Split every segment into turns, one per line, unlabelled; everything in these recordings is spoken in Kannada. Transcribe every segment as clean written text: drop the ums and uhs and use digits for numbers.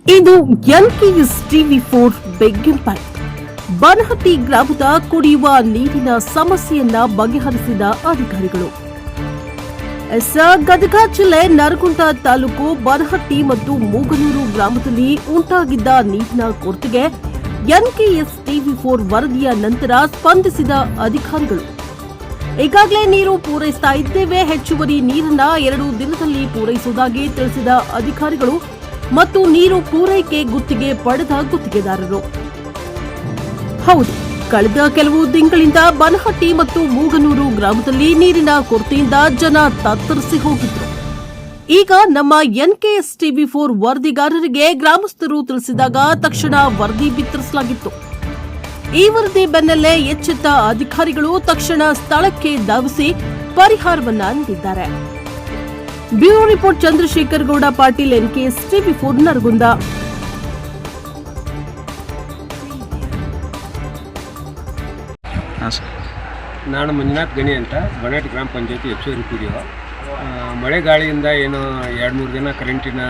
ಇದು ಎಲ್ಕೆಎಸ್ ಟಿವಿ4 ಬೆಗ್ಗಿನ ಪೈಪ್. ಬನಹಟ್ಟಿ ಗ್ರಾಮದ ಕುಡಿಯುವ ನೀರಿನ ಸಮಸ್ಯೆಯನ್ನ ಬಗೆಹರಿಸಿದ ಅಧಿಕಾರಿಗಳು. ಗದಗ ಜಿಲ್ಲೆ ನರಗುಂದ ತಾಲೂಕು ಬನಹಟ್ಟಿ ಮತ್ತು ಮೂಗನೂರು ಗ್ರಾಮದಲ್ಲಿ ಉಂಟಾಗಿದ್ದ ನೀರಿನ ಕೊರತೆಗೆ ಎನ್ಕೆಎಸ್ ಟಿವಿ4 ವರದಿಯ ನಂತರ ಸ್ಪಂದಿಸಿದ ಅಧಿಕಾರಿಗಳು. ಈಗಾಗಲೇ ನೀರು ಪೂರೈಸ್ತಾ ಇದ್ದೇವೆ, ಹೆಚ್ಚುವರಿ ನೀರನ್ನ 2 ದಿನದಲ್ಲಿ ಪೂರೈಸುವುದಾಗಿ ತಿಳಿಸಿದ ಅಧಿಕಾರಿಗಳು ಮತ್ತು ನೀರು ಪೂರೈಕೆ ಗುತ್ತಿಗೆ ಪಡೆದ ಗುತ್ತಿಗೆದಾರರು. ಹೌದು, ಕಳೆದ ಕೆಲವು ತಿಂಗಳಿಂದ ಬನಹಟ್ಟಿ ಮತ್ತು ಮೂಗನೂರು ಗ್ರಾಮದಲ್ಲಿ ನೀರಿನ ಕೊರತೆಯಿಂದ ಜನ ತತ್ತರಿಸಿ ಹೋಗಿದ್ರು. ಈಗ ನಮ್ಮ ಎನ್ಕೆಎಸ್ ಟಿವಿ4 ವರದಿಗಾರರಿಗೆ ಗ್ರಾಮಸ್ಥರು ತಿಳಿಸಿದಾಗ ತಕ್ಷಣ ವರದಿ ಬಿತ್ತರಿಸಲಾಗಿತ್ತು. ಈ ವರದಿ ಬೆನ್ನಲ್ಲೇ ಎಚ್ಚೆತ್ತ ಅಧಿಕಾರಿಗಳು ತಕ್ಷಣ ಸ್ಥಳಕ್ಕೆ ಧಾವಿಸಿ ಪರಿಹಾರವನ್ನ ನೀಡಿದ್ದಾರೆ. Bureau report Chandrashekar Gowda Patil, NKS ಟಿವಿ4 ನರಗುಂದ.
ನಾನು ಮಂಜುನಾಥ್ ಗಣಿ ಅಂತ ಬನಹಟ್ಟಿ ಗ್ರಾಮ ಪಂಚಾಯತಿ ಹೆಚ್ಚುವರಿ ಪಿಡಿಒ. ಮಳೆಗಾಳಿಯಿಂದ ಏನು 2-3 ದಿನ ಕರೆಂಟಿನ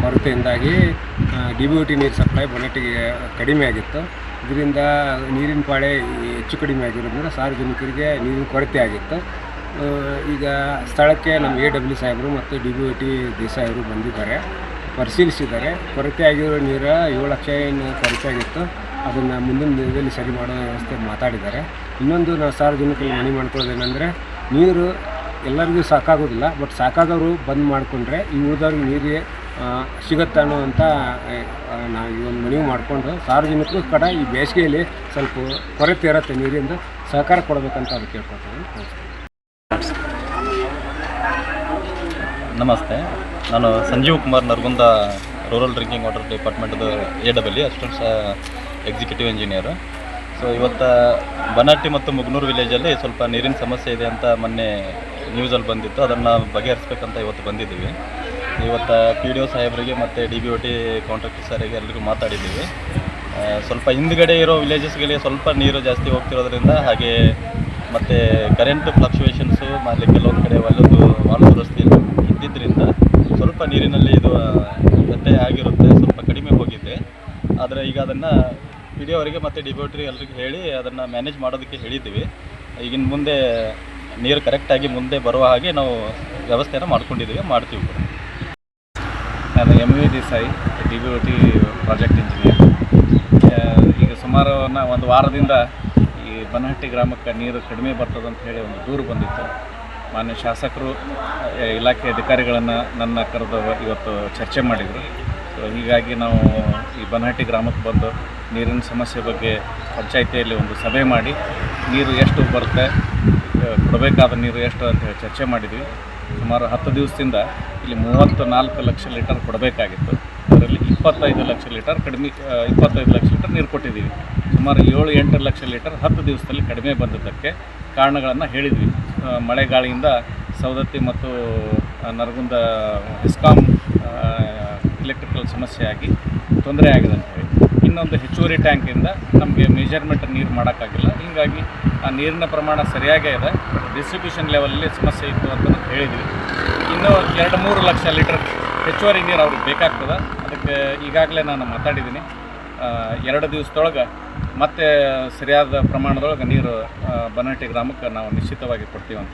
ಕೊರತೆಯಿಂದಾಗಿ DBOT ನೀರು ಸಪ್ಲೈ ಬನಹಟ್ಟಿಗೆ ಕಡಿಮೆ ಆಗಿತ್ತು. ಇದರಿಂದ ನೀರಿನ ಪಾಳೆ ಹೆಚ್ಚು ಕಡಿಮೆ ಆಗಿರೋದ್ರಿಂದ ಸಾರ್ವಜನಿಕರಿಗೆ ನೀರಿನ ಕೊರತೆ ಆಗಿತ್ತು. ಈಗ ಸ್ಥಳಕ್ಕೆ ನಮ್ಮ AW ಸಾಹೇಬರು ಮತ್ತು DBOT ದೇಸಾಯಿ ಅವರು ಬಂದಿದ್ದಾರೆ, ಪರಿಶೀಲಿಸಿದ್ದಾರೆ. ಕೊರತೆ ಆಗಿರೋ ನೀರು 7 ಲಕ್ಷ ಏನು ಕೊರತೆ ಆಗಿತ್ತು, ಅದನ್ನು ಮುಂದಿನ ದಿನದಲ್ಲಿ ಸರಿ ಮಾಡೋ ವ್ಯವಸ್ಥೆ ಮಾತಾಡಿದ್ದಾರೆ. ಇನ್ನೊಂದು ನಾವು ಸಾರ್ವಜನಿಕರಿಗೆ ಮನವಿ ಮಾಡ್ಕೊಳ್ಳೋದೇನೆಂದರೆ, ನೀರು ಎಲ್ಲರಿಗೂ ಸಾಕಾಗೋದಿಲ್ಲ, ಬಟ್ ಸಾಕಾದವರು ಬಂದ್ ಮಾಡಿಕೊಂಡ್ರೆ ಈ ಉಳಿದವ್ರಿಗೆ ನೀರಿಗೆ ಸಿಗುತ್ತೆ ಅನ್ನೋವಂಥ ನಾವು ಈ ಒಂದು ಮನವಿ ಮಾಡಿಕೊಂಡು ಸಾರ್ವಜನಿಕರು ಕಡ ಈ ಬೇಸಿಗೆಯಲ್ಲಿ ಸ್ವಲ್ಪ ಕೊರತೆ ಇರುತ್ತೆ, ನೀರಿಂದ ಸಹಕಾರ ಕೊಡಬೇಕಂತ ಅದು ಕೇಳ್ಕೊಳ್ತೀನಿ.
ನಮಸ್ತೆ, ನಾನು Sanjeev Kumar, Naragund rural drinking water ಡಿಪಾರ್ಟ್ಮೆಂಟ್ದು AW assistant executive engineer. So ಇವತ್ತು ಬನಹಟ್ಟಿ ಮತ್ತು ಮುಗನೂರು ವಿಲೇಜಲ್ಲಿ ಸ್ವಲ್ಪ ನೀರಿನ ಸಮಸ್ಯೆ ಇದೆ ಅಂತ ಮೊನ್ನೆ ನ್ಯೂಸಲ್ಲಿ ಬಂದಿತ್ತು. ಅದನ್ನು ಬಗೆಹರಿಸ್ಬೇಕಂತ ಇವತ್ತು ಬಂದಿದ್ದೀವಿ. ಇವತ್ತು PDO ಸಾಹೇಬರಿಗೆ ಮತ್ತು DBOT ಕಾಂಟ್ರಾಕ್ಟರ್ ಸರಿಗೆ ಎಲ್ಲರಿಗೂ ಮಾತಾಡಿದ್ದೀವಿ. ಸ್ವಲ್ಪ ಹಿಂದ್ಗಡೆ ಇರೋ ವಿಲೇಜಸ್ಗಳಿಗೆ ಸ್ವಲ್ಪ ನೀರು ಜಾಸ್ತಿ ಹೋಗ್ತಿರೋದ್ರಿಂದ, ಹಾಗೆ ಮತ್ತು ಕರೆಂಟ್ ಫ್ಲಕ್ಚುಯೇಷನ್ಸು ಅಲ್ಲಿ ಕೆಲವೊಂದು ಕಡೆ ವಾಲ್ದು ರಸ್ತೆ ಇದ್ದಿದ್ದರಿಂದ ಸ್ವಲ್ಪ ನೀರಿನಲ್ಲಿ ಇದು ವ್ಯತ್ಯಯ ಆಗಿರುತ್ತೆ, ಸ್ವಲ್ಪ ಕಡಿಮೆ ಹೋಗಿದೆ. ಆದರೆ ಈಗ ಅದನ್ನು PDO ಅವರಿಗೆ ಮತ್ತು DBOT ಎಲ್ಲರಿಗೂ ಹೇಳಿ ಅದನ್ನು ಮ್ಯಾನೇಜ್ ಮಾಡೋದಕ್ಕೆ ಹೇಳಿದ್ದೀವಿ. ಈಗಿನ ಮುಂದೆ ನೀರು ಕರೆಕ್ಟಾಗಿ ಮುಂದೆ ಬರುವ ಹಾಗೆ ನಾವು ವ್ಯವಸ್ಥೆಯನ್ನು ಮಾಡ್ಕೊಂಡಿದ್ದೀವಿ, ಮಾಡ್ತೀವಿ ಕೂಡ.
ನಾನು MV Desai, DBOT project engineer. ಈಗ ಸುಮಾರು ಒಂದು ವಾರದಿಂದ ಈ ಬನಹಟ್ಟಿ ಗ್ರಾಮಕ್ಕೆ ನೀರು ಕಡಿಮೆ ಬರ್ತದೆ ಅಂತ ಹೇಳಿ ಒಂದು ದೂರು ಬಂದಿತ್ತು. ಮಾನ್ಯ ಶಾಸಕರು ಇಲಾಖೆ ಅಧಿಕಾರಿಗಳನ್ನು ನನ್ನ ಕರೆದು ಇವತ್ತು ಚರ್ಚೆ ಮಾಡಿದರು. ಸೊ ಹೀಗಾಗಿ ನಾವು ಈ ಬನಹಟ್ಟಿ ಗ್ರಾಮಕ್ಕೆ ಬಂದು ನೀರಿನ ಸಮಸ್ಯೆ ಬಗ್ಗೆ ಪಂಚಾಯಿತಿಯಲ್ಲಿ ಒಂದು ಸಭೆ ಮಾಡಿ ನೀರು ಎಷ್ಟು ಬರುತ್ತೆ, ಕೊಡಬೇಕಾದ ನೀರು ಎಷ್ಟು ಅಂತ ಹೇಳಿ ಚರ್ಚೆ ಮಾಡಿದ್ವಿ. ಸುಮಾರು 10 ದಿವಸದಿಂದ ಇಲ್ಲಿ 34 ಲಕ್ಷ ಲೀಟರ್ ಕೊಡಬೇಕಾಗಿತ್ತು. ಅದರಲ್ಲಿ 25 ಲಕ್ಷ ಲೀಟರ್ ಕಡಿಮೆ, 25 ಲಕ್ಷ ಲೀಟರ್ ನೀರು ಕೊಟ್ಟಿದ್ದೀವಿ. ಸುಮಾರು 7-8 ಲಕ್ಷ ಲೀಟರ್ 10 ದಿವಸದಲ್ಲಿ ಕಡಿಮೆ ಬಂದಿದ್ದಕ್ಕೆ ಕಾರಣಗಳನ್ನು ಹೇಳಿದ್ವಿ. ಮಳೆಗಾಳಿಯಿಂದ ಸವದತ್ತಿ ಮತ್ತು ನರಗುಂದ ಹೆಸ್ಕಾಂ ಎಲೆಕ್ಟ್ರಿಕಲ್ ಸಮಸ್ಯೆಯಾಗಿ ತೊಂದರೆ ಆಗಿದೆ ಅಂತ ಹೇಳಿ. ಇನ್ನೊಂದು ಹೆಚ್ಚುವರಿ ಟ್ಯಾಂಕಿಂದ ನಮಗೆ ಮೆಜರ್ಮೆಂಟ್ ನೀರು ಮಾಡೋಕ್ಕಾಗಿಲ್ಲ. ಹೀಗಾಗಿ ಆ ನೀರಿನ ಪ್ರಮಾಣ ಸರಿಯಾಗೇ ಇದೆ, ಡಿಸ್ಟ್ರಿಬ್ಯೂಷನ್ ಲೆವೆಲಲ್ಲಿ ಸಮಸ್ಯೆ ಇತ್ತು ಅಂತ ಹೇಳಿದ್ವಿ. ಇನ್ನೂ 2-3 ಲಕ್ಷ ಲೀಟರ್ ಹೆಚ್ಚುವರಿ ನೀರು ಅವ್ರಿಗೆ ಬೇಕಾಗ್ತದೆ. ಅದಕ್ಕೆ ಈಗಾಗಲೇ ನಾನು ಮಾತಾಡಿದ್ದೀನಿ. 2 ದಿವಸದೊಳಗೆ ಮತ್ತೆ ಸರಿಯಾದ ಪ್ರಮಾಣದೊಳಗೆ ನೀರು ಬನಹಟ್ಟಿ ಗ್ರಾಮಕ್ಕೆ ನಾವು ನಿಶ್ಚಿತವಾಗಿ ಕೊಡ್ತೀವಿ ಅಂತ.